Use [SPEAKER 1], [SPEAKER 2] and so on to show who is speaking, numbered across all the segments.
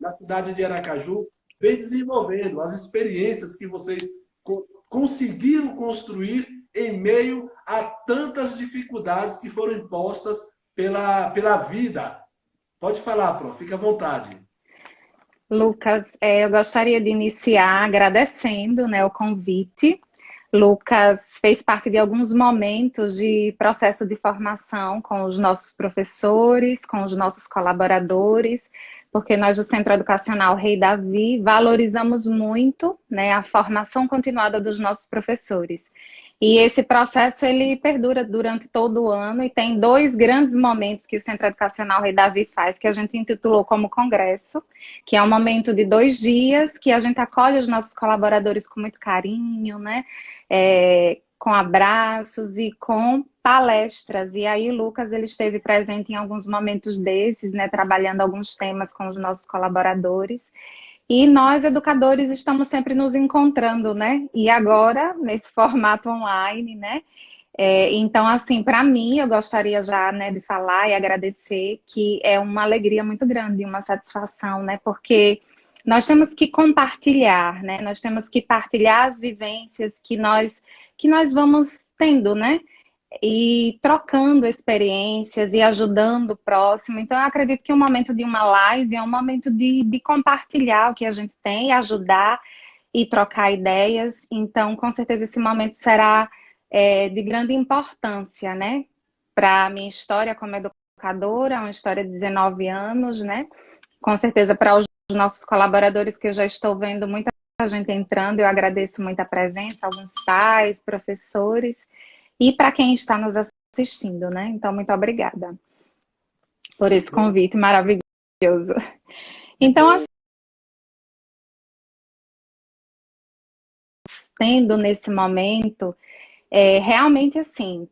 [SPEAKER 1] na cidade de Aracaju, vem desenvolvendo, as experiências que vocês conseguiram construir em meio a tantas dificuldades que foram impostas pela vida. Pode falar, Prof, fica à vontade.
[SPEAKER 2] Lucas, eu gostaria de iniciar agradecendo, né, o convite. Lucas fez parte de alguns momentos de processo de formação com os nossos professores, com os nossos colaboradores, porque nós do Centro Educacional Rei Davi valorizamos muito, né, a formação continuada dos nossos professores. E esse processo ele perdura durante todo o ano e tem dois grandes momentos que o Centro Educacional Rei Davi faz, que a gente intitulou como congresso, que é um momento de 2 dias que a gente acolhe os nossos colaboradores com muito carinho, né? Com abraços e com palestras. E aí o Lucas ele esteve presente em alguns momentos desses, né? Trabalhando alguns temas com os nossos colaboradores. E nós, educadores, estamos sempre nos encontrando, né? E agora, nesse formato online, né? Então, assim, para mim, eu gostaria já, né, de falar e agradecer que é uma alegria muito grande, uma satisfação, né? Porque nós temos que compartilhar, né? Nós temos que partilhar as vivências que nós vamos tendo, né? E trocando experiências e ajudando o próximo. Então, eu acredito que o momento de uma live é um momento de compartilhar o que a gente tem, ajudar e trocar ideias. Então, com certeza, esse momento será de grande importância, né? Para a minha história como educadora, uma história de 19 anos, né? Com certeza, para os nossos colaboradores, que eu já estou vendo muita gente entrando, eu agradeço muito a presença, alguns pais, professores, e para quem está nos assistindo, né? Então, muito obrigada por esse convite maravilhoso. Então, assim, tendo nesse momento, realmente assim,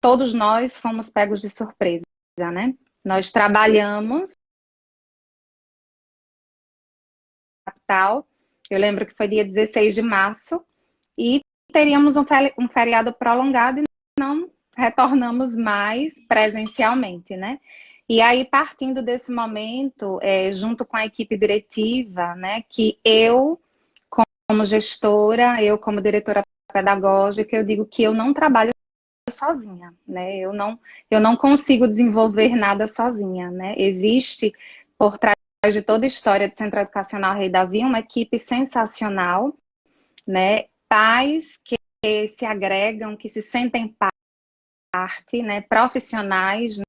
[SPEAKER 2] todos nós fomos pegos de surpresa, né? Nós trabalhamos tal, eu lembro que foi dia 16 de março, e teríamos um feriado prolongado e não retornamos mais presencialmente, né? E aí, partindo desse momento, junto com a equipe diretiva, né, que eu, como gestora, eu como diretora pedagógica, eu digo que eu não trabalho sozinha, né? Eu não consigo desenvolver nada sozinha, né? Existe por trás de toda a história do Centro Educacional Rei Davi uma equipe sensacional, né? Pais que se agregam, que se sentem parte, né? Profissionais,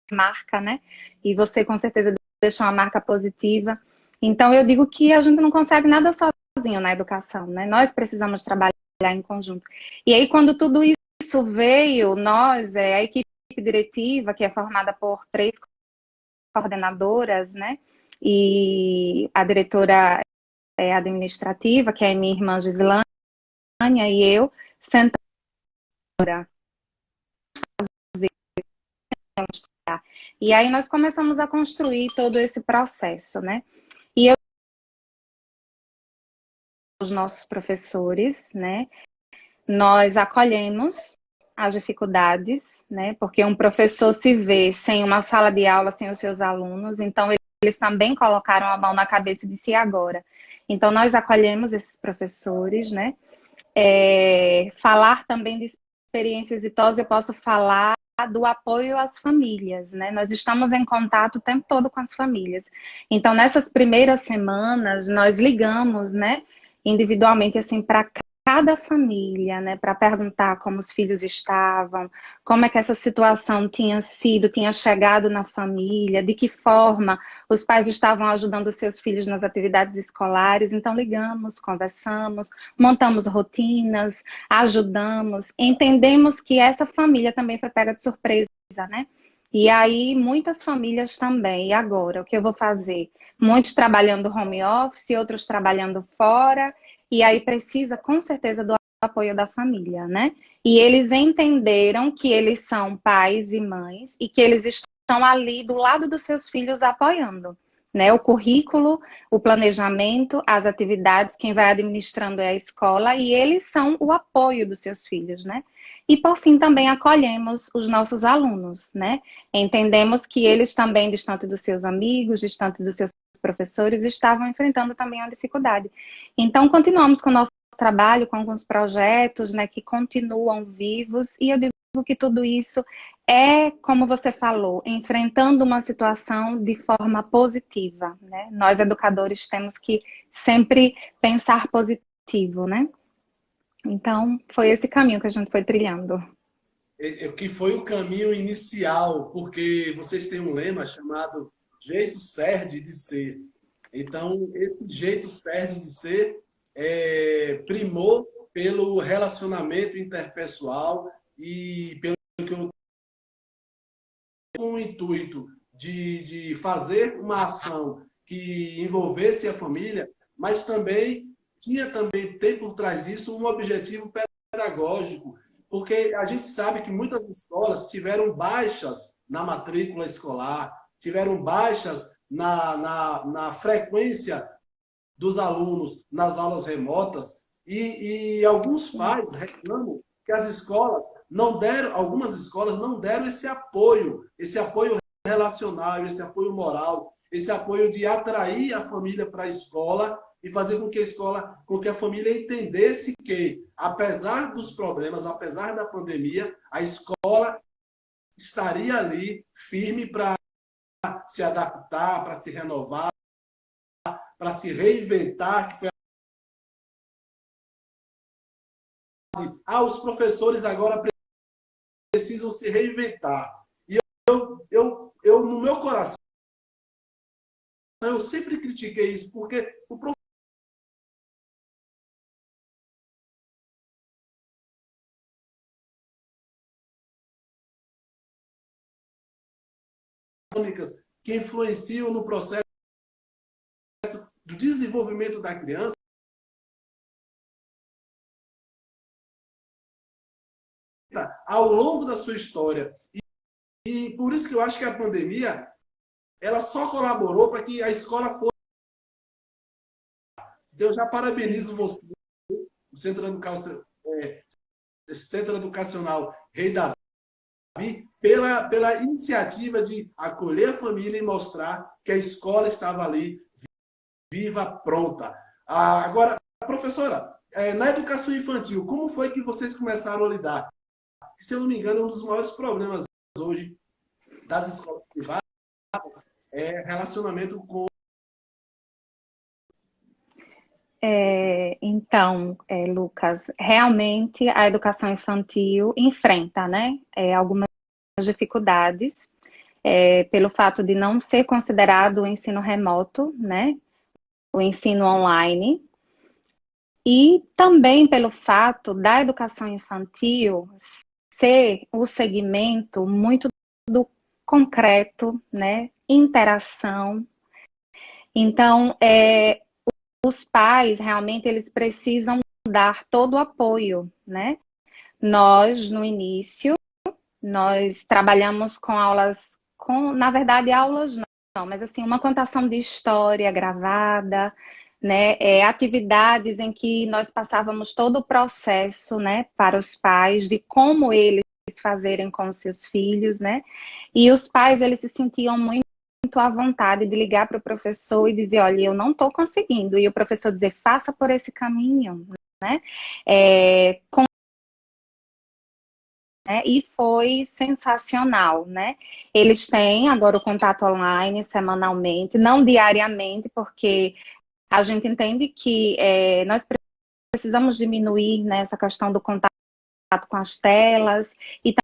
[SPEAKER 2] marca, né? E você com certeza deixa uma marca positiva. Então eu digo que a gente não consegue nada sozinho na educação, né? Nós precisamos trabalhar em conjunto. E aí quando tudo isso veio, nós, a equipe diretiva, que é formada por 3 coordenadoras, né? E a diretora administrativa, que é a minha irmã Gislânia, e eu, sentamos e aí nós começamos a construir todo esse processo, né? E eu, os nossos professores, né? Nós acolhemos as dificuldades, né? Porque um professor se vê sem uma sala de aula, sem os seus alunos, então eles também colocaram a mão na cabeça de si agora. Então nós acolhemos esses professores, né? Falar também de experiências exitosas, eu posso falar do apoio às famílias, né? Nós estamos em contato o tempo todo com as famílias. Então, nessas primeiras semanas, nós ligamos, né, individualmente, assim, para cada família, né, para perguntar como os filhos estavam, como é que essa situação tinha chegado na família, de que forma os pais estavam ajudando os seus filhos nas atividades escolares. Então, ligamos, conversamos, montamos rotinas, ajudamos, entendemos que essa família também foi pega de surpresa, né? E aí, muitas famílias também. E agora, o que eu vou fazer? Muitos trabalhando home office, outros trabalhando fora, e aí precisa, com certeza, do apoio da família, né? E eles entenderam que eles são pais e mães e que eles estão ali do lado dos seus filhos apoiando, né? O currículo, o planejamento, as atividades, quem vai administrando é a escola, e eles são o apoio dos seus filhos, né? E, por fim, também acolhemos os nossos alunos, né? Entendemos que eles também, distante dos seus amigos, distante dos seus professores, estavam enfrentando também a dificuldade. Então, continuamos com o nosso trabalho, com alguns projetos, né, que continuam vivos, e eu digo que tudo isso é, como você falou, enfrentando uma situação de forma positiva, né? Nós, educadores, temos que sempre pensar positivo, né? Então, foi esse caminho que a gente foi trilhando.
[SPEAKER 1] Que foi o caminho inicial, porque vocês têm um lema chamado jeito certo de ser. Então, esse jeito certo de ser primou pelo relacionamento interpessoal e pelo que eu com o intuito de fazer uma ação que envolvesse a família, mas também tem por trás disso um objetivo pedagógico, porque a gente sabe que muitas escolas tiveram baixas na matrícula escolar, tiveram baixas na frequência dos alunos nas aulas remotas, e alguns pais reclamam que as escolas não deram, algumas escolas não deram esse apoio relacional, esse apoio moral, esse apoio de atrair a família para a escola e fazer com que a escola, com que a família entendesse que, apesar dos problemas, apesar da pandemia, a escola estaria ali firme para se adaptar, para se renovar, para se reinventar, que foi os professores agora precisam se reinventar. E no meu coração, eu sempre critiquei isso, porque o professor que influenciam no processo do desenvolvimento da criança, ao longo da sua história. E por isso que eu acho que a pandemia ela só colaborou para que a escola fosse. Então, eu já parabenizo você, o Centro Educacional Rei Davi, pela iniciativa de acolher a família e mostrar que a escola estava ali, viva, pronta. Agora, professora, na educação infantil, como foi que vocês começaram a lidar? Se eu não me engano, um dos maiores problemas hoje das escolas privadas é relacionamento com.
[SPEAKER 2] Então, Lucas, realmente a educação infantil enfrenta, né, algumas dificuldades, pelo fato de não ser considerado o ensino remoto, né, o ensino online, e também pelo fato da educação infantil ser o segmento muito do concreto, né, interação. Então, os pais realmente eles precisam dar todo o apoio, né? Nós, no início, nós trabalhamos com aulas, na verdade, aulas não, mas assim, uma contação de história gravada, né? Atividades em que nós passávamos todo o processo, né, para os pais, de como eles fazerem com os seus filhos, né? E os pais, eles se sentiam muito à vontade de ligar para o professor e dizer, olha, eu não estou conseguindo. E o professor dizer, faça por esse caminho, né? E foi sensacional, né? Eles têm agora o contato online semanalmente, não diariamente, porque a gente entende que nós precisamos diminuir, né, essa questão do contato com as telas e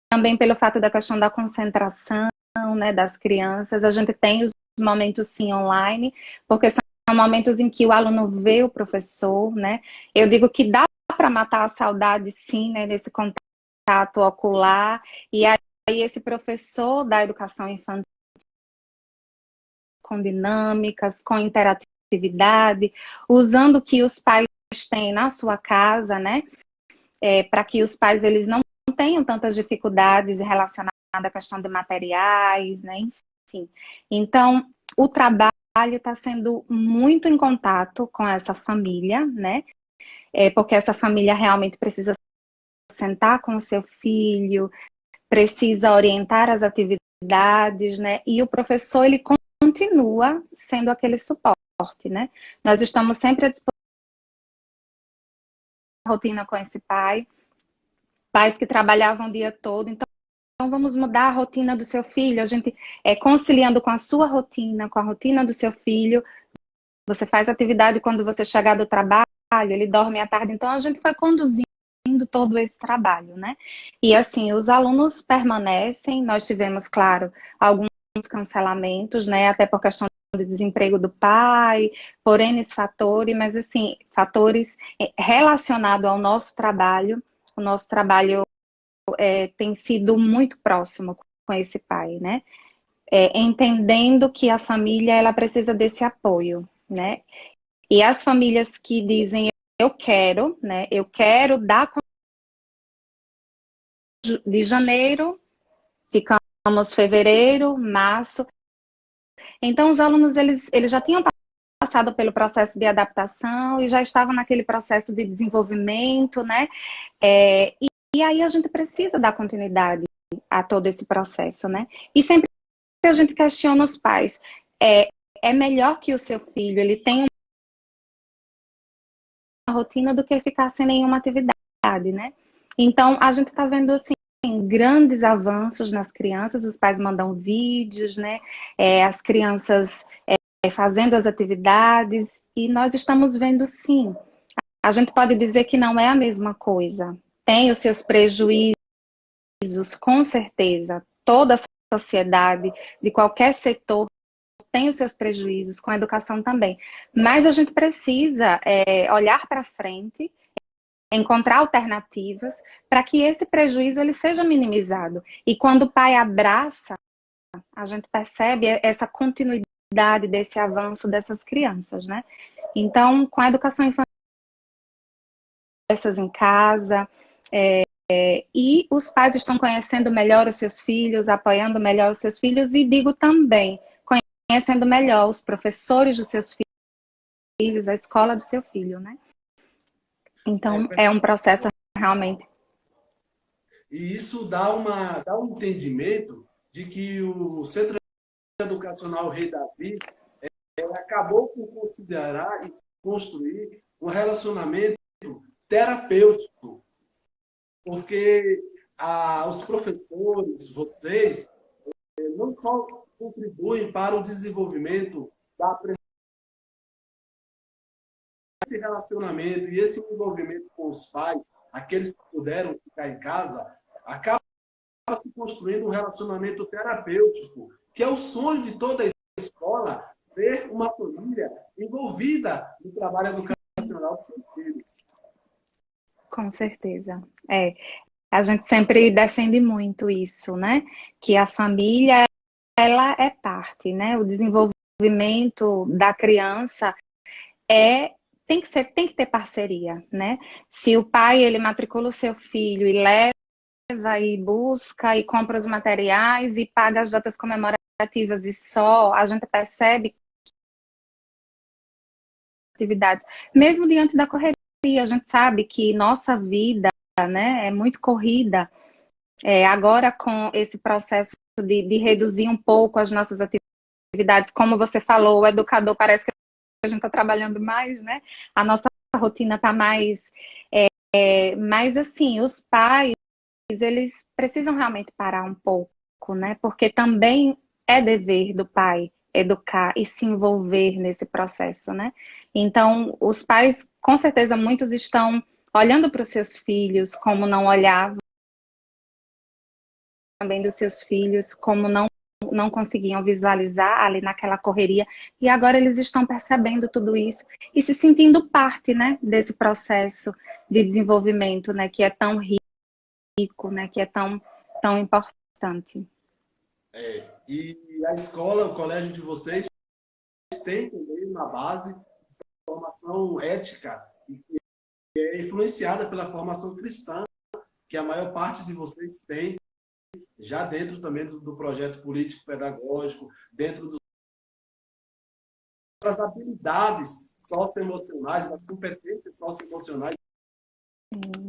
[SPEAKER 2] também pelo fato da questão da concentração, né, das crianças. A gente tem os momentos sim online, porque são momentos em que o aluno vê o professor, né? Eu digo que dá para matar a saudade sim, né, desse contato ocular, e aí esse professor da educação infantil com dinâmicas, com interatividade, usando o que os pais têm na sua casa, né? Para que os pais eles não tenham tantas dificuldades relacionadas à questão de materiais, né? Enfim. Então, o trabalho está sendo muito em contato com essa família, né? Porque essa família realmente precisa sentar com o seu filho, precisa orientar as atividades, né? E o professor, ele continua sendo aquele suporte, né? Nós estamos sempre à disposição da rotina com esse pai, pais que trabalhavam o dia todo, então vamos mudar a rotina do seu filho, a gente conciliando com a sua rotina, com a rotina do seu filho, você faz atividade quando você chegar do trabalho, ele dorme à tarde, então a gente foi conduzindo todo esse trabalho, né? E assim, os alunos permanecem, nós tivemos, claro, alguns cancelamentos, né? Até por questão de desemprego do pai, por N fatores, mas assim, fatores relacionados ao nosso trabalho, o nosso trabalho tem sido muito próximo com esse pai, né? Entendendo que a família, ela precisa desse apoio, né? E as famílias que dizem, eu quero, né? Eu quero dar de janeiro, ficamos fevereiro, março. Então, os alunos, eles já tinham passado pelo processo de adaptação e já estavam naquele processo de desenvolvimento, né? E aí a gente precisa dar continuidade a todo esse processo, né? E sempre a gente questiona os pais. É melhor que o seu filho, ele tenha uma rotina do que ficar sem nenhuma atividade, né? Então, a gente está vendo, assim, grandes avanços nas crianças, os pais mandam vídeos, né? As crianças fazendo as atividades, e nós estamos vendo, sim. A gente pode dizer que não é a mesma coisa. Tem os seus prejuízos, com certeza. Toda a sociedade, de qualquer setor, tem os seus prejuízos, com a educação também. Mas a gente precisa olhar para frente, encontrar alternativas para que esse prejuízo ele seja minimizado. E quando o pai abraça, a gente percebe essa continuidade desse avanço dessas crianças, né? Então, com a educação infantil, essas em casa, e os pais estão conhecendo melhor os seus filhos, apoiando melhor os seus filhos, e digo também, conhecendo melhor os professores dos seus filhos, a escola do seu filho, né? Então, é um processo realmente.
[SPEAKER 1] E isso dá um entendimento de que o Centro Educacional Rei Davi acabou por considerar e construir um relacionamento terapêutico, porque os professores, vocês, não só contribuem para o desenvolvimento da esse relacionamento e esse envolvimento com os pais, aqueles que puderam ficar em casa, acaba se construindo um relacionamento terapêutico, que é o sonho de toda a escola, ter uma família envolvida no trabalho educacional dos seus filhos.
[SPEAKER 2] Com certeza. A gente sempre defende muito isso, né? Que a família, ela é parte, né? O desenvolvimento da criança tem que ter parceria, né? Se o pai, ele matricula o seu filho e leva e busca e compra os materiais e paga as datas comemorativas e só, a gente percebe atividades, mesmo diante da correria, a gente sabe que nossa vida, né, é muito corrida. Agora, com esse processo de reduzir um pouco as nossas atividades, como você falou, o educador parece que a gente está trabalhando mais, né? A nossa rotina está mais... mas, assim, os pais, eles precisam realmente parar um pouco, né? Porque também é dever do pai educar e se envolver nesse processo, né? Então, os pais, com certeza, muitos estão olhando para os seus filhos como não olhavam, também dos seus filhos, como não conseguiam visualizar ali naquela correria, e agora eles estão percebendo tudo isso e se sentindo parte, né, desse processo de desenvolvimento, né, que é tão rico, né, que é tão importante.
[SPEAKER 1] E a escola, o colégio de vocês tem também uma base de formação ética e que é influenciada pela formação cristã, que a maior parte de vocês tem já dentro também do projeto político-pedagógico, dentro das habilidades socioemocionais, das competências socioemocionais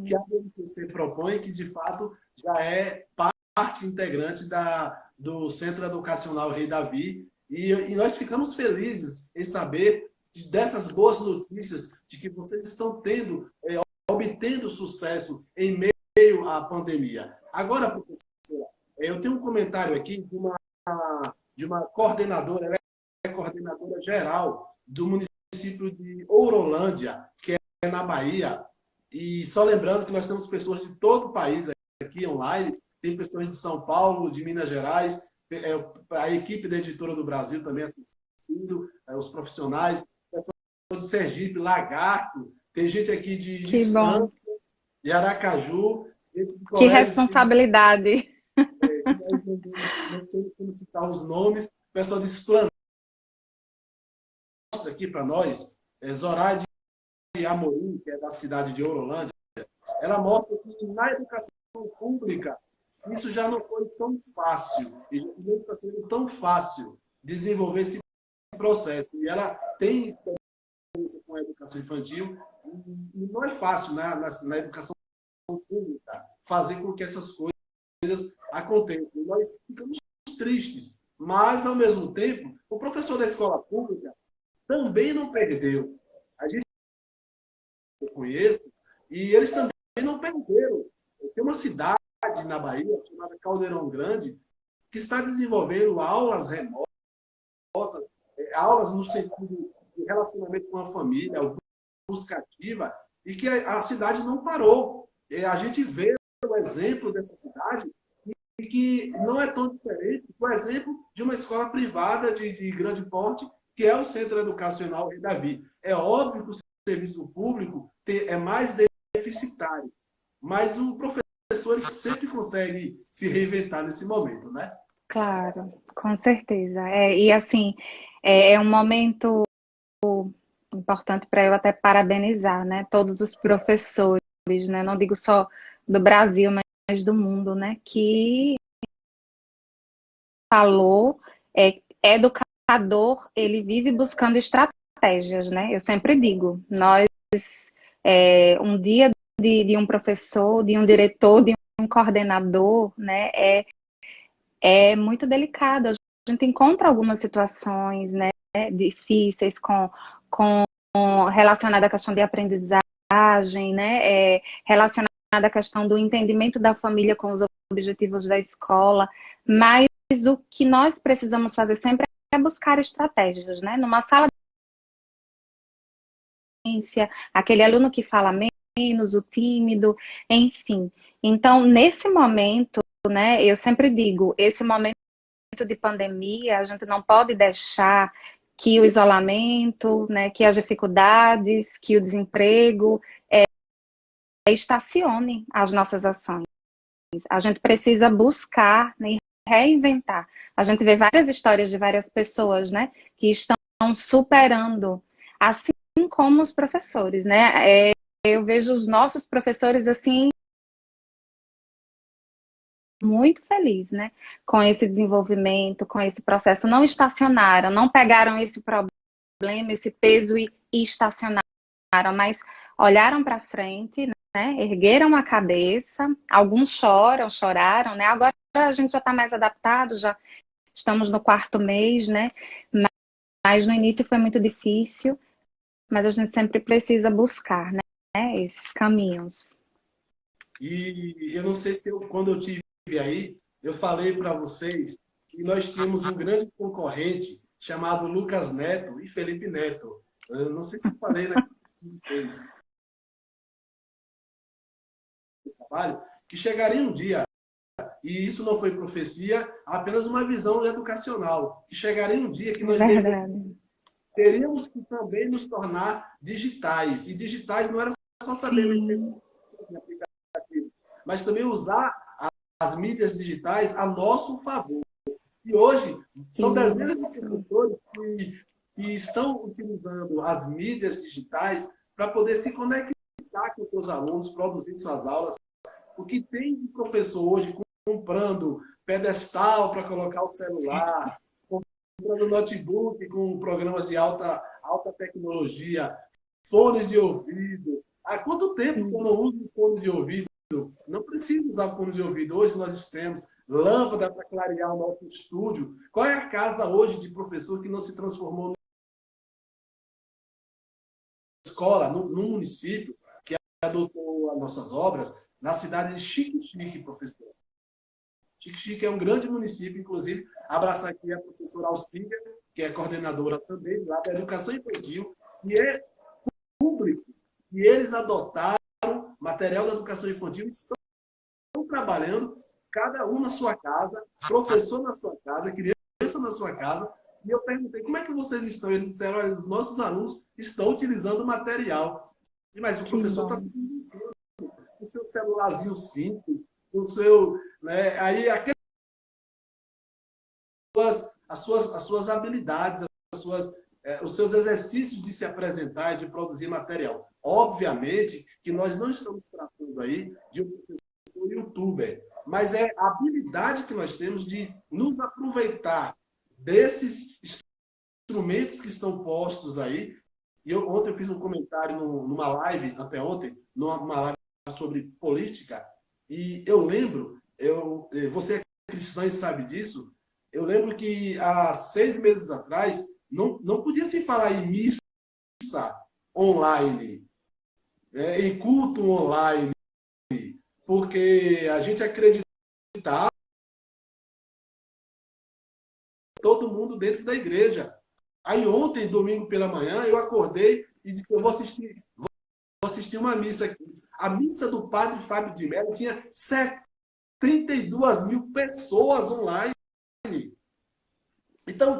[SPEAKER 1] que a BNCC propõe, que de fato já é parte integrante do Centro Educacional Rei Davi. E nós ficamos felizes em saber dessas boas notícias de que vocês estão obtendo sucesso em meio à pandemia. Agora, professora, eu tenho um comentário aqui de uma coordenadora, ela é coordenadora geral do município de Ourolândia, que é na Bahia. E só lembrando que nós temos pessoas de todo o país aqui online, tem pessoas de São Paulo, de Minas Gerais, a equipe da Editora do Brasil também assistindo, os profissionais, pessoas de Sergipe, Lagarto, tem gente aqui de Santos, de Aracaju, gente de
[SPEAKER 2] Que responsabilidade!
[SPEAKER 1] Não tem como citar os nomes, o pessoal de Esplanada mostra aqui para nós, Zoraide Amorim, que é da cidade de Ourolândia, ela mostra que na educação pública isso já não foi tão fácil, e já não está sendo tão fácil desenvolver esse processo. E ela tem experiência com a educação infantil, e não é fácil, né, na educação pública fazer com que essas coisas aconteçam. E nós ficamos tristes, mas, ao mesmo tempo, o professor da escola pública também não perdeu. A gente conhece, e eles também não perderam. Tem uma cidade na Bahia, chamada Caldeirão Grande, que está desenvolvendo aulas remotas, aulas no sentido de relacionamento com a família, busca ativa, e que a cidade não parou. A gente vê o exemplo dessa cidade e que não é tão diferente do exemplo de uma escola privada de grande porte, que é o Centro Educacional Rei Davi. É óbvio que o serviço público é mais deficitário, mas o professor ele sempre consegue se reinventar nesse momento, né?
[SPEAKER 2] Claro, com certeza. E assim, é um momento importante para eu até parabenizar, né, todos os professores, né, não digo só do Brasil, mas do mundo, né, que falou, educador, ele vive buscando estratégias, né, eu sempre digo, nós, um dia de um professor, de um diretor, de um coordenador, né, é muito delicado. A gente encontra algumas situações, né, difíceis com relacionada à questão de aprendizagem, né, relacionada à questão do entendimento da família com os objetivos da escola, mas o que nós precisamos fazer sempre é buscar estratégias, né, numa sala de ciência, aquele aluno que fala menos, o tímido, enfim. Então, nesse momento, né, eu sempre digo, esse momento de pandemia, a gente não pode deixar que o isolamento, né, que as dificuldades, que o desemprego estacione as nossas ações. A gente precisa buscar, né, e reinventar. A gente vê várias histórias de várias pessoas, né, que estão superando, assim como os professores, né? Eu vejo os nossos professores assim muito felizes, né, com esse desenvolvimento, com esse processo. Não estacionaram, não pegaram esse problema, esse peso e estacionaram, mas olharam para frente, né, ergueram a cabeça. Alguns choraram, né? Agora a gente já está mais adaptado, já estamos no 4º mês, né? Mas no início foi muito difícil, mas a gente sempre precisa buscar, né, esses caminhos.
[SPEAKER 1] E eu não sei se quando eu tive aí, eu falei para vocês que nós tínhamos um grande concorrente chamado Lucas Neto e Felipe Neto. Eu não sei se eu falei naquele trabalho, que chegaria um dia, e isso não foi profecia, apenas uma visão educacional, que chegaria um dia que nós teríamos que também nos tornar digitais. E digitais não era só saber mexer em aplicativo, mas também usar as mídias digitais a nosso favor. E hoje, são dezenas de professores que estão utilizando as mídias digitais para poder se conectar com seus alunos, produzir suas aulas. O que tem de professor hoje comprando pedestal para colocar o celular, comprando notebook com programas de alta tecnologia, fones de ouvido, Há quanto tempo que eu não uso fone de ouvido? Não precisa usar fone de ouvido. Hoje nós temos lâmpada para clarear o nosso estúdio. Qual é a casa hoje de professor que não se transformou numa escola, num município que adotou as nossas obras, na cidade de Xique-Xique, professor? Xique-Xique é um grande município, inclusive, abraçar aqui a professora Alcília, que é coordenadora também lá da educação infantil, e é público, e eles adotaram material da educação infantil, estão trabalhando, cada um na sua casa, professor na sua casa, criança na sua casa, e eu perguntei, como é que vocês estão? Eles disseram, olha, os nossos alunos estão utilizando o material. Mas o professor está com o seu celularzinho simples, com o seu... Né, aí, as suas habilidades, os seus exercícios de se apresentar e de produzir material. Obviamente que nós não estamos tratando aí de um professor youtuber, mas é a habilidade que nós temos de nos aproveitar desses instrumentos que estão postos aí. E ontem eu fiz um comentário numa live, anteontem, numa live sobre política, e eu lembro, você é cristã e sabe disso, eu lembro que há 6 meses atrás não podia se falar em missa online, em culto online, porque a gente acreditava todo mundo dentro da igreja. Aí ontem, domingo pela manhã, eu acordei e disse, eu vou assistir uma missa aqui. A missa do padre Fábio de Mello tinha 72 mil pessoas online. Então,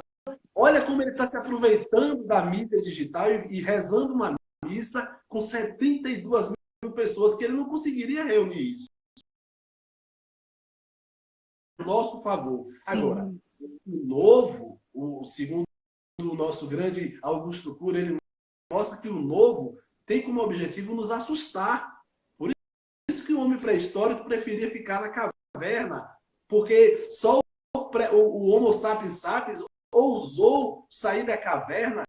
[SPEAKER 1] olha como ele está se aproveitando da mídia digital e rezando uma missa com 72 mil pessoas, que ele não conseguiria reunir isso. A nosso favor. Agora, o novo, segundo o nosso grande Augusto Cury, ele mostra que o novo tem como objetivo nos assustar. Por isso que o homem pré-histórico preferia ficar na caverna, porque só o Homo sapiens sapiens ousou sair da caverna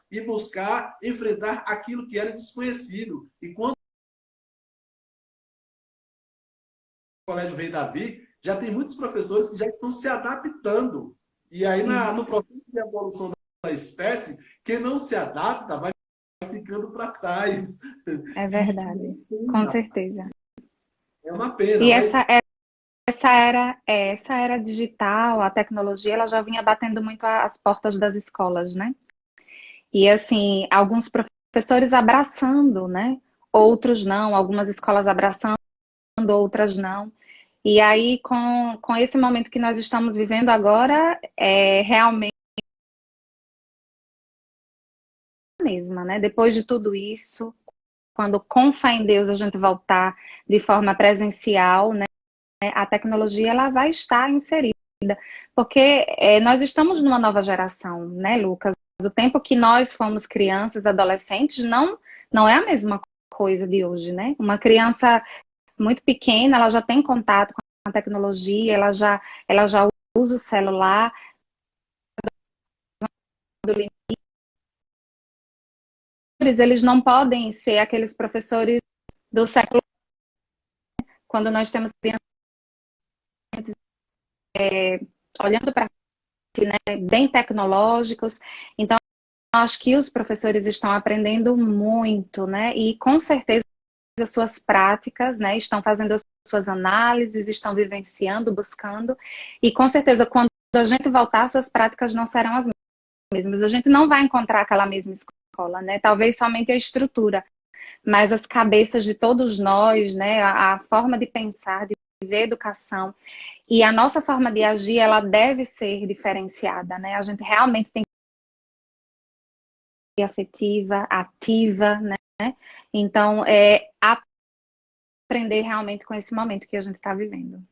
[SPEAKER 1] e buscar enfrentar aquilo que era desconhecido. E quando o Colégio Rei Davi, já tem muitos professores que já estão se adaptando. E aí, no processo de evolução da espécie, quem não se adapta vai ficando para trás.
[SPEAKER 2] É verdade, com certeza.
[SPEAKER 1] É uma pena.
[SPEAKER 2] E
[SPEAKER 1] Mas...
[SPEAKER 2] essa era digital, a tecnologia, ela já vinha batendo muito as portas das escolas, né? E assim, alguns professores abraçando, né? Outros não, algumas escolas abraçando, outras não. E aí, com esse momento que nós estamos vivendo agora, é realmente a mesma, né? Depois de tudo isso, quando com fé em Deus a gente voltar de forma presencial, né? A tecnologia ela vai estar inserida, porque nós estamos numa nova geração, né, Lucas? O tempo que nós fomos crianças, adolescentes, não é a mesma coisa de hoje, né? Uma criança muito pequena, ela já tem contato com a tecnologia, ela já usa o celular. Eles não podem ser aqueles professores do século, quando nós temos crianças olhando para né, bem tecnológicos. Então, acho que os professores estão aprendendo muito, né? E com certeza as suas práticas, né? Estão fazendo as suas análises, estão vivenciando, buscando. E com certeza, quando a gente voltar, suas práticas não serão as mesmas. A gente não vai encontrar aquela mesma escola, né? Talvez somente a estrutura, mas as cabeças de todos nós, né? A forma de pensar, de ver educação e a nossa forma de agir, ela deve ser diferenciada, né? A gente realmente tem que ser afetiva, ativa, né? Então, aprender realmente com esse momento que a gente está vivendo.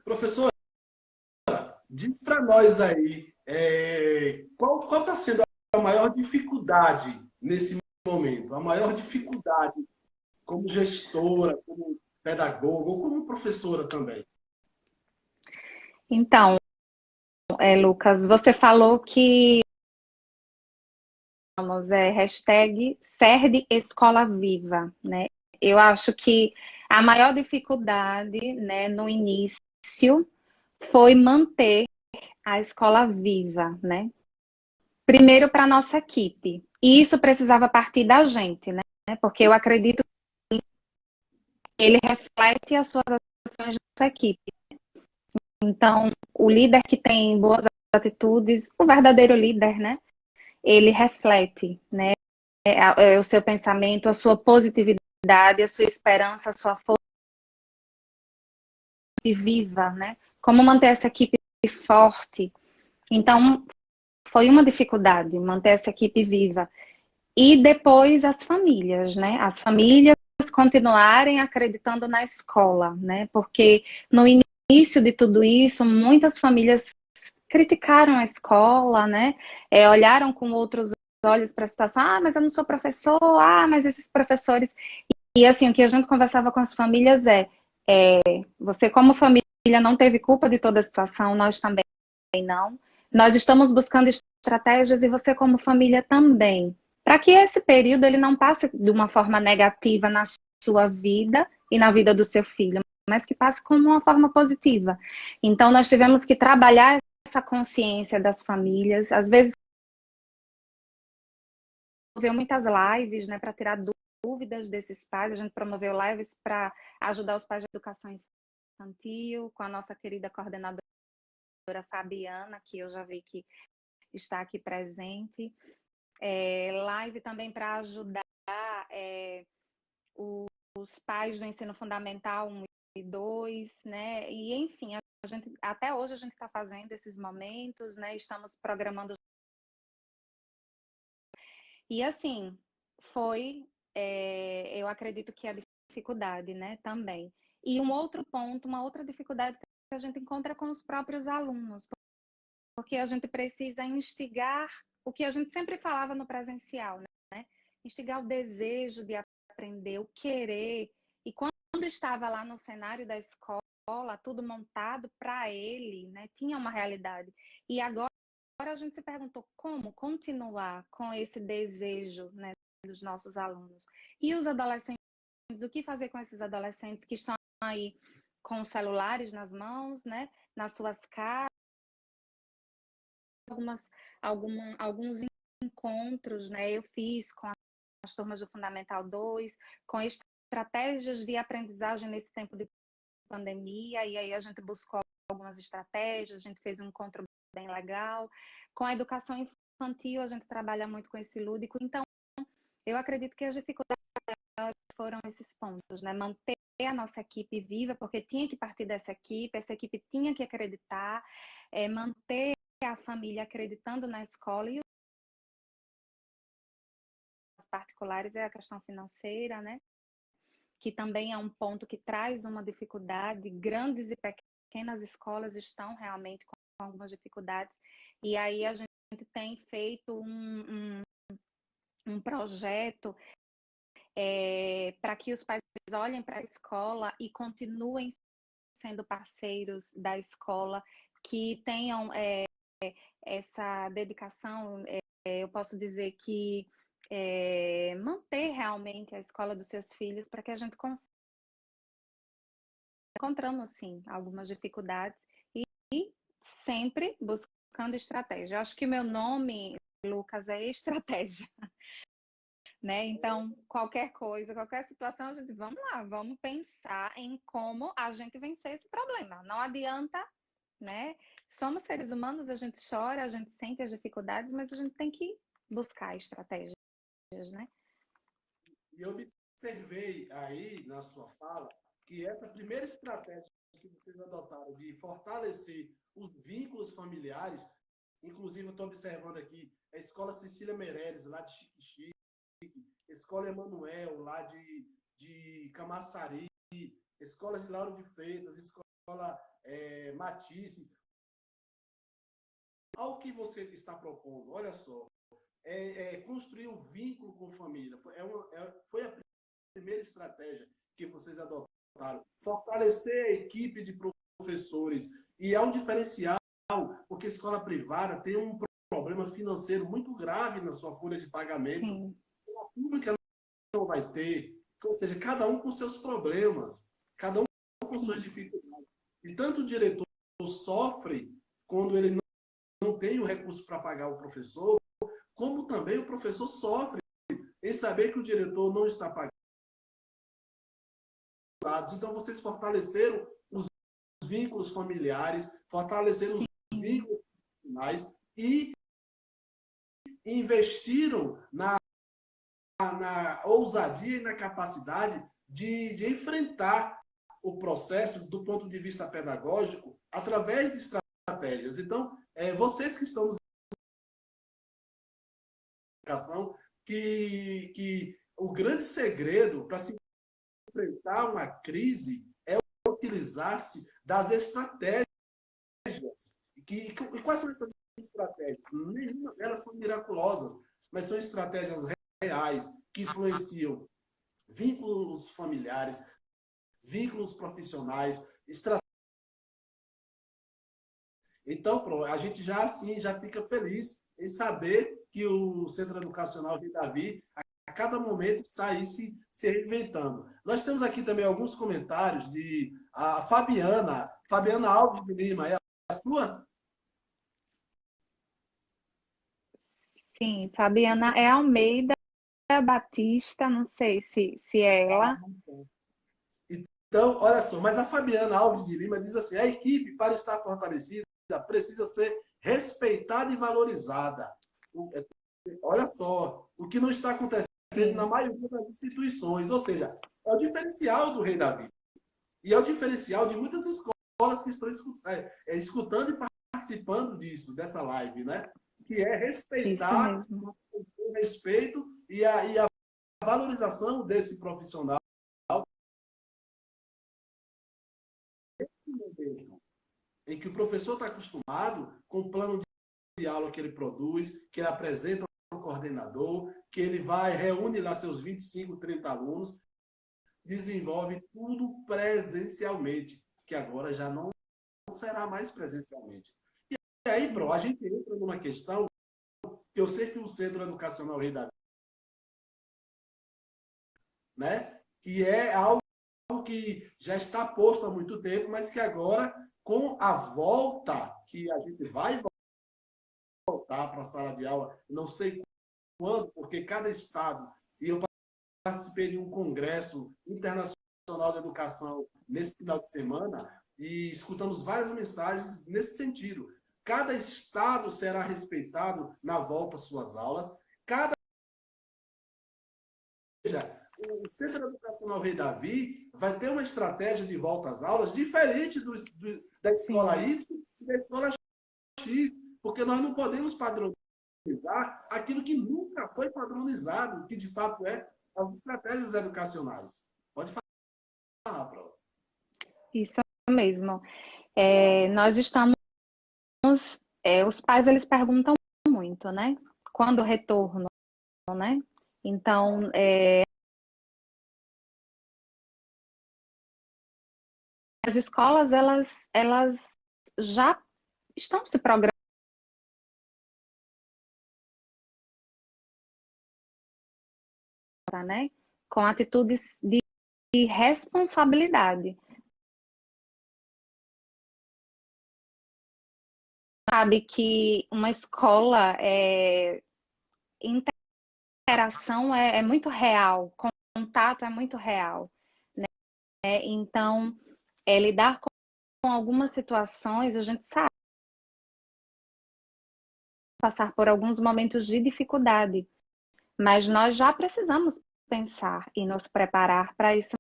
[SPEAKER 1] Professor, diz para nós aí, qual está sendo a maior dificuldade nesse momento? A maior dificuldade como gestora, como pedagoga ou como professora também?
[SPEAKER 2] Então, Lucas, você falou que hashtag CERD Escola Viva, né? Eu acho que a maior dificuldade, né, no início foi manter a escola viva, né? Primeiro para a nossa equipe. E isso precisava partir da gente, né? Porque eu acredito que ele reflete as suas ações da sua equipe. Então, o líder que tem boas atitudes, o verdadeiro líder, né? Ele reflete, né? O seu pensamento, a sua positividade, a sua esperança, a sua força viva, né? Como manter essa equipe forte. Então, foi uma dificuldade manter essa equipe viva. E depois as famílias, né? As famílias continuarem acreditando na escola, né? Porque no início de tudo isso, muitas famílias criticaram a escola, né? Olharam com outros olhos para a situação. Ah, mas eu não sou professor. Ah, mas esses professores. E assim, o que a gente conversava com as famílias você como família não teve culpa de toda a situação, nós também não. Nós estamos buscando estratégias e você como família também, para que esse período ele não passe de uma forma negativa na sua vida e na vida do seu filho, mas que passe como uma forma positiva. Então nós tivemos que trabalhar essa consciência das famílias, às vezes promoveu muitas lives, né, para tirar dúvidas desses pais. A gente promoveu lives para ajudar os pais de educação infantil, com a nossa querida coordenadora Fabiana, que eu já vi que está aqui presente. Live também para ajudar os pais do ensino fundamental 1 e 2, né? E enfim, até hoje a gente está fazendo esses momentos, né? Estamos programando. E assim, eu acredito que a dificuldade, né, também. E um outro ponto, uma outra dificuldade que a gente encontra com os próprios alunos, porque a gente precisa instigar o que a gente sempre falava no presencial, né? Instigar o desejo de aprender, o querer. E quando estava lá no cenário da escola, tudo montado para ele, né, tinha uma realidade. E agora a gente se perguntou como continuar com esse desejo, né, dos nossos alunos. E os adolescentes, o que fazer com esses adolescentes que estão aí com os celulares nas mãos, né, nas suas casas, alguns encontros, né, eu fiz com as turmas do Fundamental 2, com estratégias de aprendizagem nesse tempo de pandemia, e aí a gente buscou algumas estratégias, a gente fez um encontro bem legal. Com a educação infantil, a gente trabalha muito com esse lúdico. Então, eu acredito que as dificuldades foram esses pontos, né? Manter a nossa equipe viva, porque tinha que partir dessa equipe, essa equipe tinha que acreditar, manter a família acreditando na escola e os particulares é a questão financeira, né? Que também é um ponto que traz uma dificuldade. Grandes e pequenas escolas estão realmente com algumas dificuldades. E aí a gente tem feito um projeto para que os pais olhem para a escola e continuem sendo parceiros da escola, que tenham essa dedicação. Eu posso dizer que manter realmente a escola dos seus filhos para que a gente consiga. Encontramos, sim, algumas dificuldades e sempre buscando estratégia. Eu acho que meu nome, Lucas, é estratégia, né? Então, qualquer coisa, qualquer situação, a gente, vamos lá, vamos pensar em como a gente vencer esse problema. Não adianta, né? Somos seres humanos, a gente chora, a gente sente as dificuldades, mas a gente tem que buscar estratégias, né?
[SPEAKER 1] E eu observei aí na sua fala que essa primeira estratégia que vocês adotaram de fortalecer os vínculos familiares, inclusive eu estou observando aqui a Escola Cecília Meireles, lá de Xique-Xique, Escola Emanuel, lá de Camaçari, Escola de Lauro de Freitas, Escola Matisse. Ao que você está propondo, olha só, construir um vínculo com a família. Foi a primeira estratégia que vocês adotaram. Fortalecer a equipe de professores. E é um diferencial, porque a escola privada tem um problema financeiro muito grave na sua folha de pagamento.
[SPEAKER 2] Sim.
[SPEAKER 1] A pública não vai ter, ou seja, cada um com seus problemas, cada um com suas dificuldades. E tanto o diretor sofre quando ele não tem o recurso para pagar o professor, como também o professor sofre em saber que o diretor não está pagando. Então, vocês fortaleceram os vínculos familiares, fortaleceram os vínculos profissionais e investiram na ousadia e na capacidade de enfrentar o processo do ponto de vista pedagógico através de estratégias. Então, vocês que estão nos educação, que o grande segredo para se enfrentar uma crise é utilizar-se das estratégias. E quais são essas estratégias? Nenhuma delas são miraculosas, mas são estratégias reais que influenciam vínculos familiares, vínculos profissionais, estratégias. Então, a gente já assim já fica feliz em saber que o Centro Educacional Rei Davi, a cada momento, está aí se reinventando. Nós temos aqui também alguns comentários de a Fabiana Alves de Lima. É a sua?
[SPEAKER 2] Sim, Fabiana é Almeida Batista, não sei se é ela.
[SPEAKER 1] Então, olha só, mas a Fabiana Alves de Lima diz assim: a equipe, para estar fortalecida, precisa ser respeitada e valorizada. Olha só, o que não está acontecendo na maioria das instituições, ou seja, é o diferencial do Rei Davi. E é o diferencial de muitas escolas que estão escutando e participando dessa live, né? Que é respeitar, o respeito e a valorização desse profissional. Em que o professor está acostumado com o plano de aula que ele produz, que ele apresenta ao coordenador, que ele reúne lá seus 25, 30 alunos, desenvolve tudo presencialmente, que agora já não será mais presencialmente. E aí, a gente entra numa questão que eu sei que o Centro Educacional Rei Davi, né, que é algo que já está posto há muito tempo, mas que agora, com a volta, que a gente vai voltar para a sala de aula, não sei quando, porque cada estado, e eu participei de um congresso internacional de educação nesse final de semana, e escutamos várias mensagens nesse sentido. Cada estado será respeitado na volta às suas aulas, o Centro Educacional Rei Davi vai ter uma estratégia de volta às aulas diferente da escola Y e da escola X, porque nós não podemos padronizar aquilo que nunca foi padronizado, que de fato é as estratégias educacionais. Pode falar, Pró.
[SPEAKER 2] Isso mesmo. Nós estamos... os pais, eles perguntam muito, né? Quando o retorno, né? Então, as escolas, elas já estão se programando, né? Com atitudes de responsabilidade. Sabe que uma escola, interação é muito real, contato é muito real, né? Então, lidar com algumas situações, a gente sabe passar por alguns momentos de dificuldade, mas nós já precisamos pensar e nos preparar para esse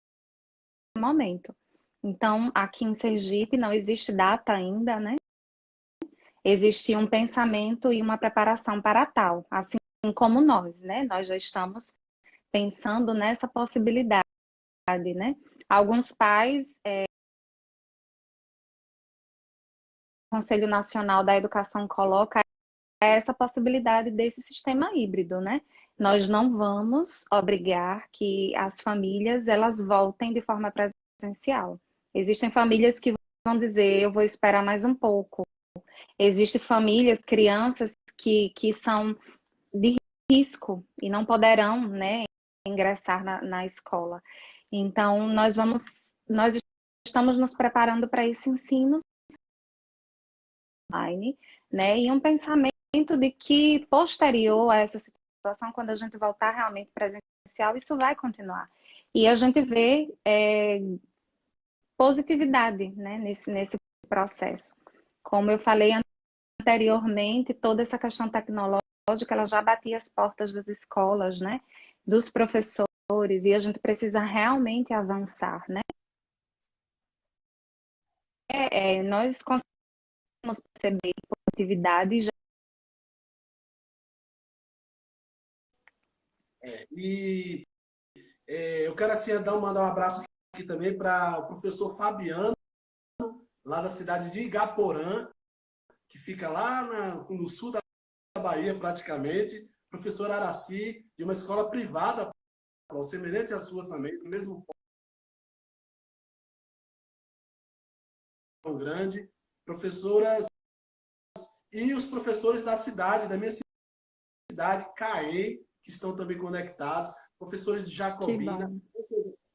[SPEAKER 2] momento. Então, aqui em Sergipe não existe data ainda, né? Existe um pensamento e uma preparação para tal, assim como nós, né? Nós já estamos pensando nessa possibilidade, né? Alguns pais, o Conselho Nacional da Educação coloca essa possibilidade desse sistema híbrido, né? Nós não vamos obrigar que as famílias elas voltem de forma presencial. Existem famílias que vão dizer, eu vou esperar mais um pouco, Existem famílias, crianças que são de risco e não poderão, né, ingressar na escola. Então, nós estamos nos preparando para esse ensino online, né, e um pensamento de que, posterior a essa situação, quando a gente voltar realmente presencial, isso vai continuar. E a gente vê positividade, né, nesse processo. Como eu falei anteriormente, toda essa questão tecnológica, ela já batia as portas das escolas, né, dos professores, e a gente precisa realmente avançar, né? Nós conseguimos perceber positividade já.
[SPEAKER 1] E eu quero assim mandar um abraço aqui também para o professor Fabiano, lá da cidade de Igaporã, que fica lá no sul da Bahia, praticamente. Professor Araci, de uma escola privada, semelhante à sua também, do mesmo pão grande. Professoras e os professores da cidade, da minha cidade, CAE, que estão também conectados, professores de Jacobina,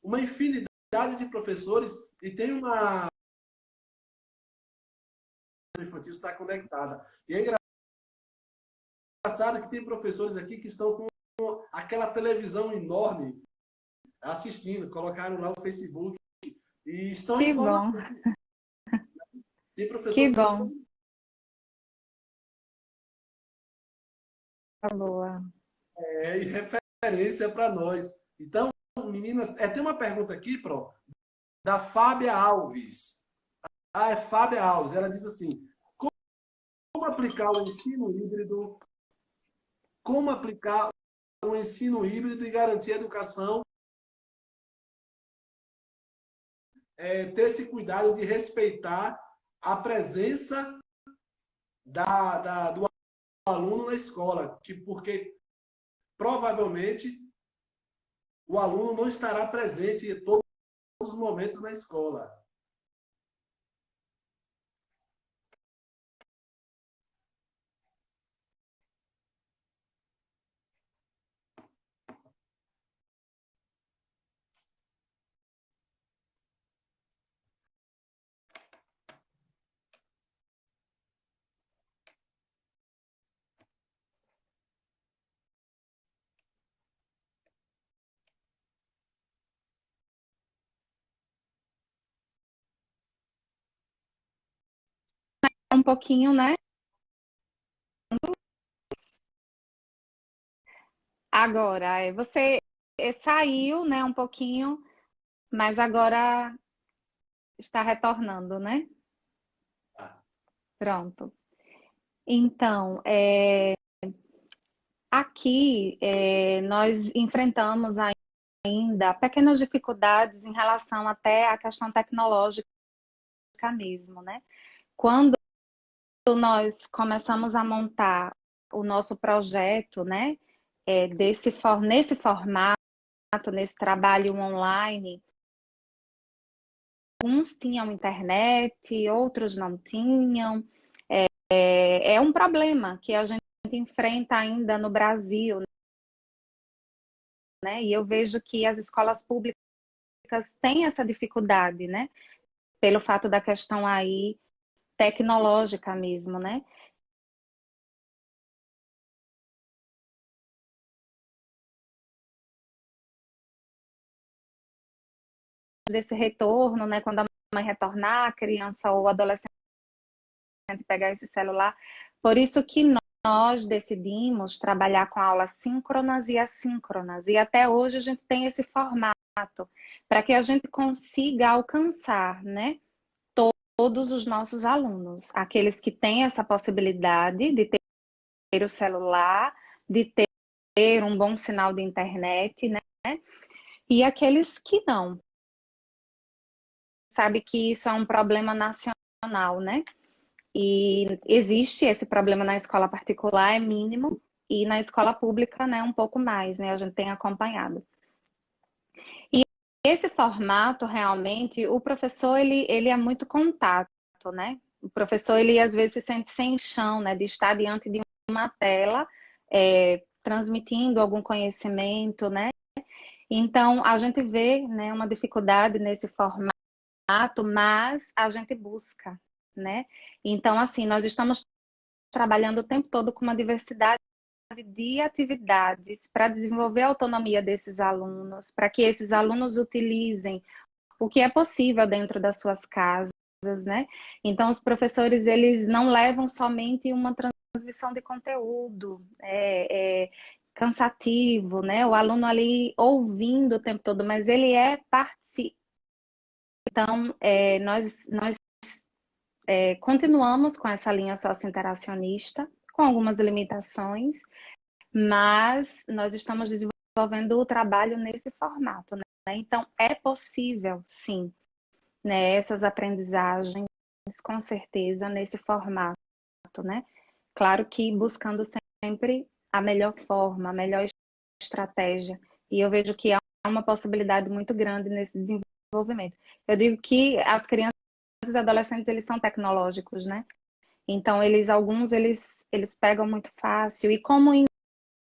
[SPEAKER 1] uma infinidade de professores, e tem uma infantil está conectada. E é engraçado que tem professores aqui que estão com aquela televisão enorme assistindo, colocaram lá o Facebook e estão
[SPEAKER 2] Que bom.
[SPEAKER 1] Tem professor
[SPEAKER 2] que bom. Boa.
[SPEAKER 1] E referência para nós. Então, meninas, tem uma pergunta aqui, Pro, da Fábia Alves. É Fábia Alves. Ela diz assim: como aplicar o ensino híbrido? Como aplicar o ensino híbrido e garantir a educação? Ter esse cuidado de respeitar a presença do aluno na escola, porque provavelmente o aluno não estará presente em todos os momentos na escola.
[SPEAKER 2] Um pouquinho, né? Agora, você saiu, né, um pouquinho, mas agora está retornando, né? Pronto. Então, aqui nós enfrentamos ainda pequenas dificuldades em relação até à questão tecnológica mesmo, né? Quando nós começamos a montar o nosso projeto, né, nesse formato, nesse trabalho online, uns tinham internet, outros não tinham. É um problema que a gente enfrenta ainda no Brasil, né? E eu vejo que as escolas públicas têm essa dificuldade, né? Pelo fato da questão aí tecnológica mesmo, né? Desse retorno, né? Quando a mãe retornar, a criança ou o adolescente pegar esse celular. Por isso que nós decidimos trabalhar com aulas síncronas e assíncronas. E até hoje a gente tem esse formato para que a gente consiga alcançar, né, todos os nossos alunos. Aqueles que têm essa possibilidade de ter o celular, de ter um bom sinal de internet, né? E aqueles que não. Sabe que isso é um problema nacional, né? E existe esse problema na escola particular, é mínimo, e na escola pública, né, um pouco mais, né? A gente tem acompanhado. E esse formato, realmente, o professor, ele é muito contato, né? O professor, ele às vezes se sente sem chão, né, de estar diante de uma tela, transmitindo algum conhecimento, né? Então, a gente vê, né, uma dificuldade nesse formato, mas a gente busca, né? Então, assim, nós estamos trabalhando o tempo todo com uma diversidade de atividades para desenvolver a autonomia desses alunos, para que esses alunos utilizem o que é possível dentro das suas casas, né? Então, os professores, eles não levam somente uma transmissão de conteúdo, cansativo, né? O aluno ali ouvindo o tempo todo, mas ele é participante. Então, nós continuamos com essa linha socio-interacionista, com algumas limitações, mas nós estamos desenvolvendo o trabalho nesse formato, né? Então, é possível, sim, né, essas aprendizagens, com certeza, nesse formato, né? Claro que buscando sempre a melhor forma, a melhor estratégia. E eu vejo que há uma possibilidade muito grande nesse desenvolvimento. Eu digo que as crianças e adolescentes, eles são tecnológicos, né? Então, alguns pegam muito fácil. E como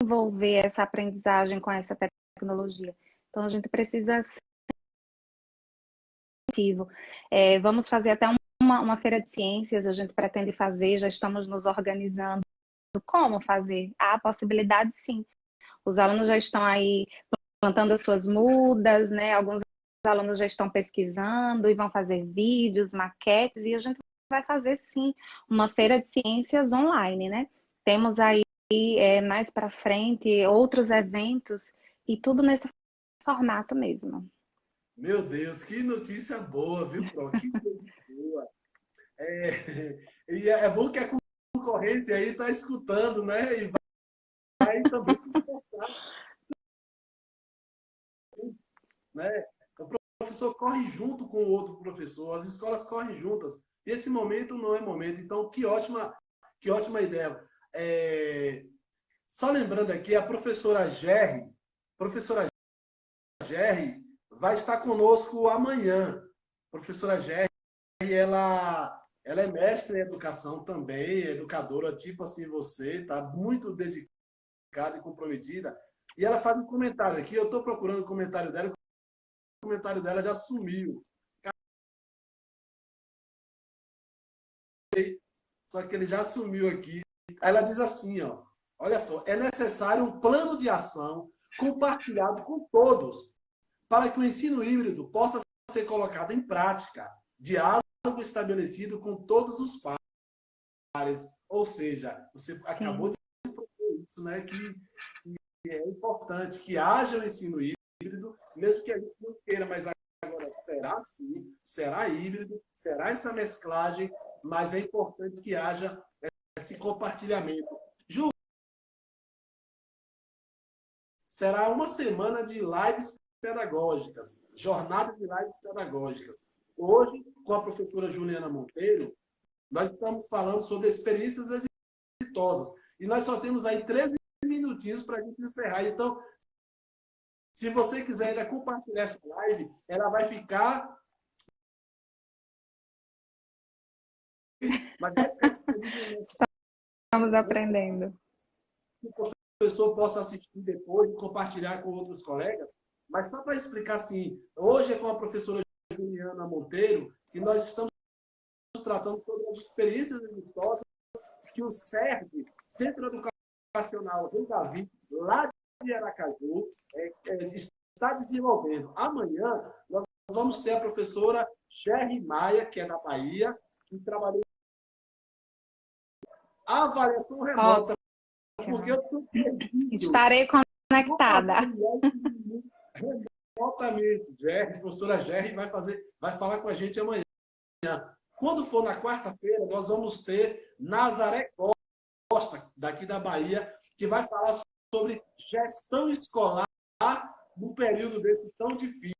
[SPEAKER 2] envolver essa aprendizagem com essa tecnologia? Então, a gente precisa ser ativo. Vamos fazer até uma feira de ciências, a gente pretende fazer, já estamos nos organizando. Como fazer? Há possibilidade, sim. Os alunos já estão aí plantando as suas mudas, né? Alguns alunos já estão pesquisando e vão fazer vídeos, maquetes, e a gente vai fazer, sim, uma feira de ciências online, né? Temos aí, mais para frente, outros eventos, e tudo nesse formato mesmo.
[SPEAKER 1] Meu Deus, que notícia boa, viu, Pro? Que coisa boa. E é bom que a concorrência aí está escutando, né? E vai também despertar, né? O professor corre junto com o outro professor, as escolas correm juntas. E esse momento não é momento. Então, que ótima ideia. Só lembrando aqui, a professora Gerry vai estar conosco amanhã. Professora Gerry, ela é mestre em educação também, educadora tipo assim você, tá muito dedicada e comprometida. E ela faz um comentário aqui, eu estou procurando o comentário dela, o comentário dela já sumiu. Só que ele já sumiu aqui. Aí ela diz assim, ó, olha só, é necessário um plano de ação compartilhado com todos para que o ensino híbrido possa ser colocado em prática, diálogo estabelecido com todos os pares. Ou seja, você acabou
[SPEAKER 2] Sim.
[SPEAKER 1] de propor isso, né? Que é importante que haja o ensino híbrido, mesmo que a gente não queira, mas agora será assim, será híbrido, será essa mesclagem, mas é importante que haja esse compartilhamento. Ju, será uma semana de lives pedagógicas, jornada de lives pedagógicas. Hoje, com a professora Juliana Monteiro, nós estamos falando sobre experiências exitosas. E nós só temos aí 13 minutinhos para a gente encerrar. Então, se você quiser ainda compartilhar essa live, ela vai ficar. Mas vai ficar disponível.
[SPEAKER 2] Estamos aprendendo.
[SPEAKER 1] Que o professor possa assistir depois e compartilhar com outros colegas. Mas só para explicar assim, hoje é com a professora Juliana Monteiro que nós estamos tratando sobre as experiências exitosas que o CERD, Centro Educacional Rei Davi, lá de Aracaju, está desenvolvendo. Amanhã, nós vamos ter a professora Gerry Maia, que é da Bahia, que trabalhou a avaliação remota, porque eu estou perdido.
[SPEAKER 2] Estarei conectada.
[SPEAKER 1] Remotamente. Professora Gerry vai falar com a gente amanhã. Quando for na quarta-feira, nós vamos ter Nazaré Costa, daqui da Bahia, que vai falar sobre gestão escolar num período desse tão difícil.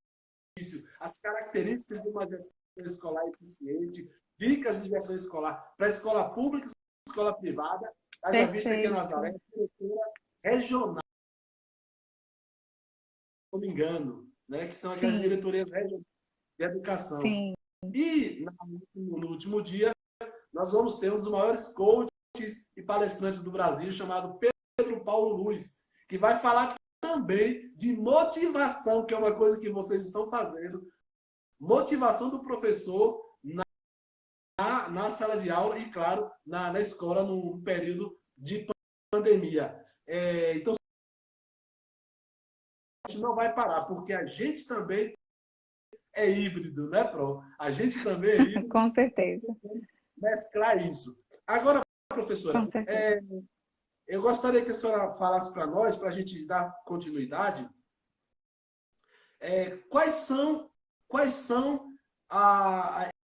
[SPEAKER 1] As características de uma gestão escolar eficiente, dicas de gestão escolar para a escola pública e escola privada. Já vista que a Nazaré é diretora regional, se não me engano, né, que são aquelas diretorias regionais de educação.
[SPEAKER 2] Sim.
[SPEAKER 1] E, no último dia, nós vamos ter um dos maiores coaches e palestrantes do Brasil, chamado Pedro Paulo Luiz, que vai falar também de motivação, que é uma coisa que vocês estão fazendo, motivação do professor na sala de aula e, claro, na escola, num período de pandemia. Então, a gente não vai parar, porque a gente também é híbrido, né, Pro? A gente também é híbrido.
[SPEAKER 2] Com certeza.
[SPEAKER 1] Mesclar isso. Agora,
[SPEAKER 2] Com
[SPEAKER 1] professora,
[SPEAKER 2] certeza.
[SPEAKER 1] eu gostaria que a senhora falasse para nós, para a gente dar continuidade, quais são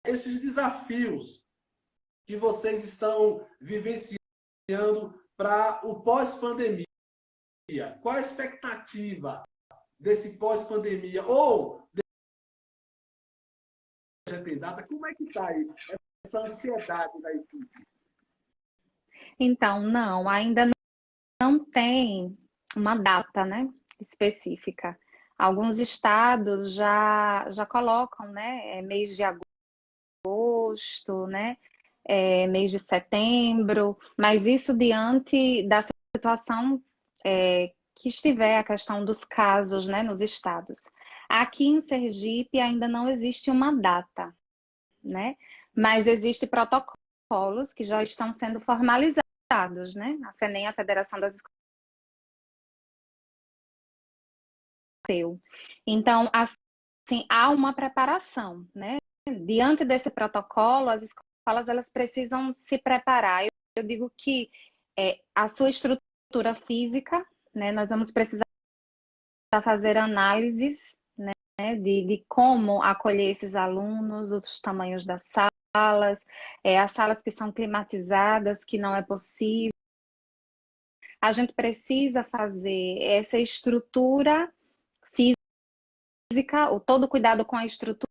[SPEAKER 1] esses desafios que vocês estão vivenciando para o pós-pandemia? Qual a expectativa desse pós-pandemia? Ou, já tem data, como é que está aí essa ansiedade da equipe?
[SPEAKER 2] Então, não, ainda não tem uma data, né, específica. Alguns estados já colocam, né, mês de agosto, né, mês de setembro, mas isso diante da situação que estiver a questão dos casos, né, nos estados. Aqui em Sergipe ainda não existe uma data, né, mas existem protocolos que já estão sendo formalizados, né, a FENEM, a Federação das Escolas. Então, assim, há uma preparação, né? Diante desse protocolo, as escolas elas precisam se preparar. Eu digo que a sua estrutura física, né? Nós vamos precisar fazer análises, né? De como acolher esses alunos, os tamanhos das salas, as salas que são climatizadas, que não é possível. A gente precisa fazer essa estrutura física, todo cuidado com a estrutura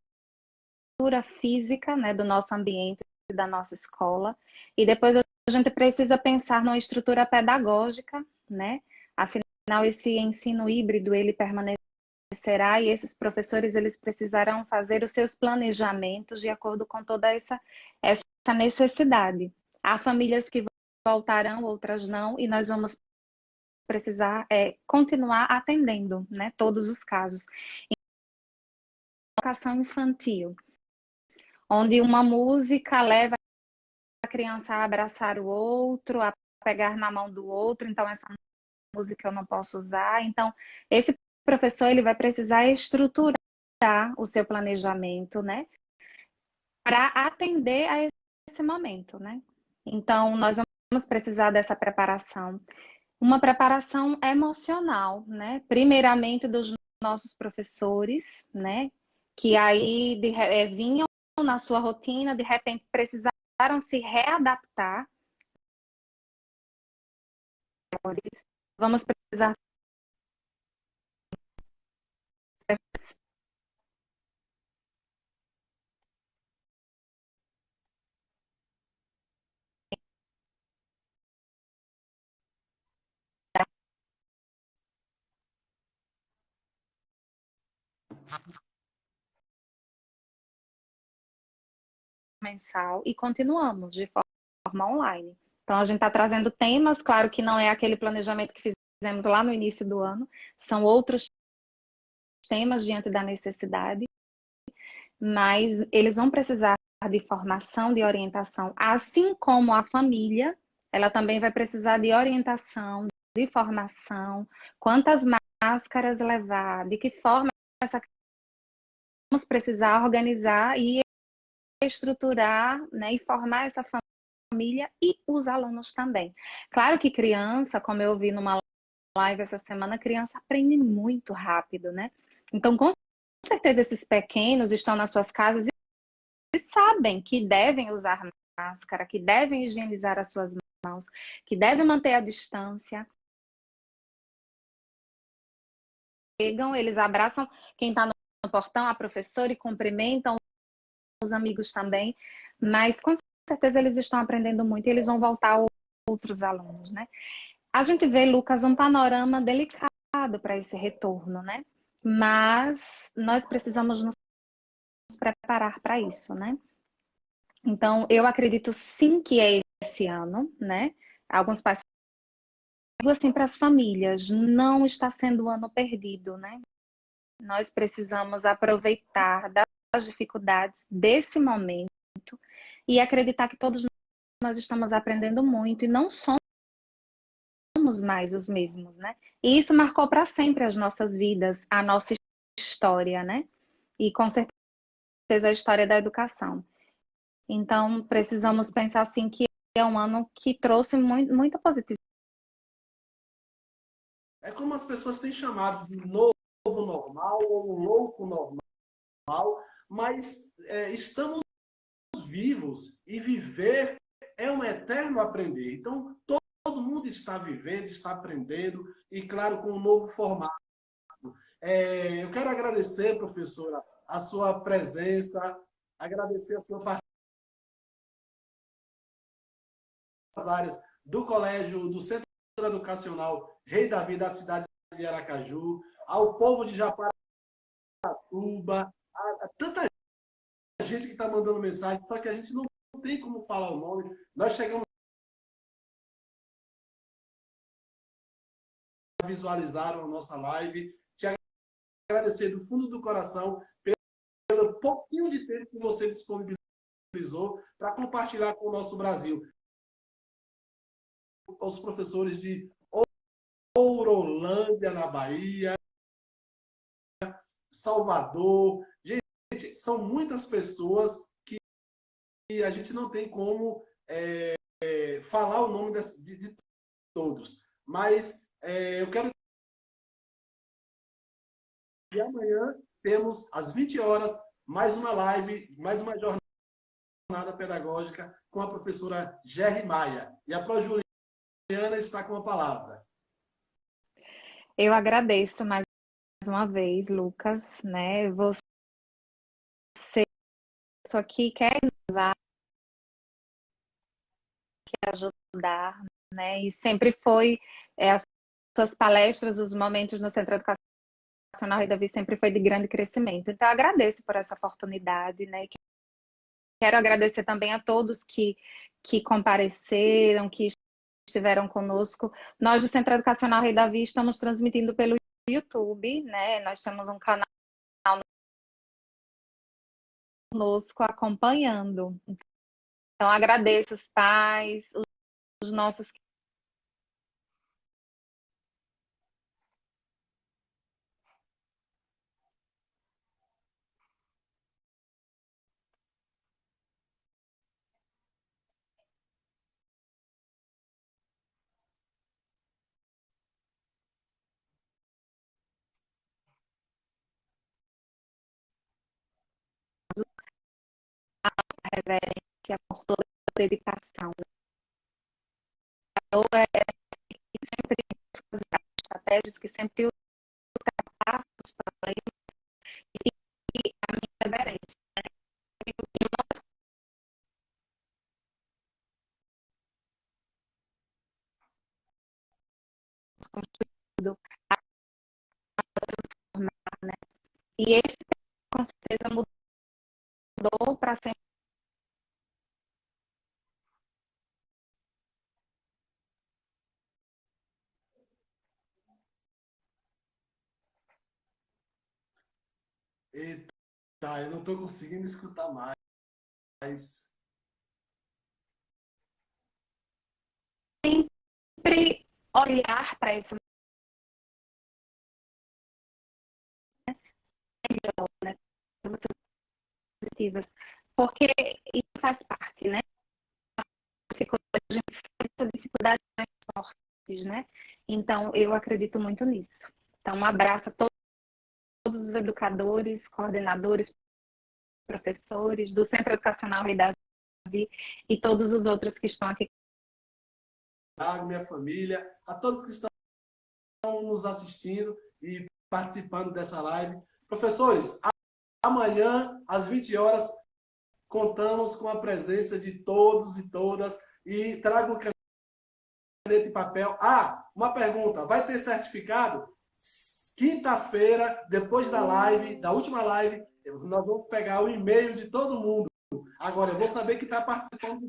[SPEAKER 2] física, né, do nosso ambiente, da nossa escola. E depois a gente precisa pensar numa estrutura pedagógica, né? Afinal, esse ensino híbrido, ele permanecerá e esses professores, eles precisarão fazer os seus planejamentos de acordo com toda essa necessidade. Há famílias que voltarão, outras não, e nós vamos precisar continuar atendendo, né, todos os casos. Educação infantil, onde uma música leva a criança a abraçar o outro, a pegar na mão do outro, então essa música eu não posso usar. Então, esse professor ele vai precisar estruturar o seu planejamento, né, para atender a esse momento, né? Então, nós vamos precisar dessa preparação. Uma preparação emocional, né? Primeiramente dos nossos professores, né? Que aí vinham na sua rotina, de repente precisaram se readaptar. Vamos precisar mensal e continuamos de forma online. Então, a gente está trazendo temas, claro que não é aquele planejamento que fizemos lá no início do ano, são outros temas diante da necessidade, mas eles vão precisar de formação, de orientação, assim como a família, ela também vai precisar de orientação, de formação, quantas máscaras levar, de que forma vamos precisar organizar e estruturar, né, e formar essa família e os alunos também. Claro que criança, como eu vi numa live essa semana, criança aprende muito rápido, né? Então, com certeza, esses pequenos estão nas suas casas e sabem que devem usar máscara, que devem higienizar as suas mãos, que devem manter a distância. Chegam, eles abraçam quem está no portão, a professora, e cumprimentam os amigos também, mas com certeza eles estão aprendendo muito e eles vão voltar outros alunos, né? A gente vê, Lucas, um panorama delicado para esse retorno, né? Mas nós precisamos nos preparar para isso, né? Então, eu acredito sim que é esse ano, né? Alguns pais falam assim para as famílias, não está sendo um ano perdido, né? Nós precisamos aproveitar das dificuldades desse momento e acreditar que todos nós estamos aprendendo muito e não somos mais os mesmos, né? E isso marcou para sempre as nossas vidas, a nossa história, né? E com certeza a história da educação. Então, precisamos pensar assim que é um ano que trouxe muita positividade.
[SPEAKER 1] É como as pessoas têm chamado de novo normal ou um louco normal, mas estamos vivos e viver é um eterno aprender. Então, todo mundo está vivendo, está aprendendo e, claro, com um novo formato. Eu quero agradecer, professora, a sua presença, agradecer a sua participação nas áreas do colégio, do Centro Educacional Rei Davi, da cidade de Aracaju, ao povo de Japaraúba, a tanta gente que está mandando mensagem, só que a gente não tem como falar o nome. Nós chegamos a visualizar a nossa live. Te agradecer do fundo do coração pelo pouquinho de tempo que você disponibilizou para compartilhar com o nosso Brasil. Os professores de Ourolândia, na Bahia, Salvador. Gente, são muitas pessoas que a gente não tem como falar o nome de todos. Mas eu quero que amanhã temos, às 20 horas, mais uma live, mais uma jornada pedagógica com a professora Gerry Maia. E a Pro Juliana está com a palavra.
[SPEAKER 2] Eu agradeço mais uma vez, Lucas, né? Você só que quer levar, quer ajudar, né? E sempre foi as suas palestras, os momentos no Centro Educacional Rei Davi sempre foi de grande crescimento. Então, eu agradeço por essa oportunidade, né? Quero agradecer também a todos que compareceram, que estiveram conosco. Nós do Centro Educacional Rei Davi estamos transmitindo pelo YouTube, né? Nós temos um canal conosco acompanhando. Então, agradeço os pais, os nossos. Reverência por toda a dedicação. Então, sempre estratégias que sempre ultrapassam os problemas e a minha reverência. Construído a transformar, né? E esse, com certeza, mudou para sempre.
[SPEAKER 1] Eita, eu não estou conseguindo escutar mais.
[SPEAKER 2] Sempre olhar para essa melhor, né? Positivas, porque isso faz parte, né? Essa dificuldade mais fortes, né? Então, eu acredito muito nisso. Então, um abraço a todos os educadores, coordenadores, professores do Centro Educacional Rei Davi e todos os outros que estão aqui.
[SPEAKER 1] Minha família, a todos que estão nos assistindo e participando dessa live. Professores, amanhã, às 20 horas, contamos com a presença de todos e todas e trago caneta e papel. Uma pergunta, vai ter certificado? Quinta-feira, depois da live, da última live, nós vamos pegar o e-mail de todo mundo. Agora, eu vou saber que está participando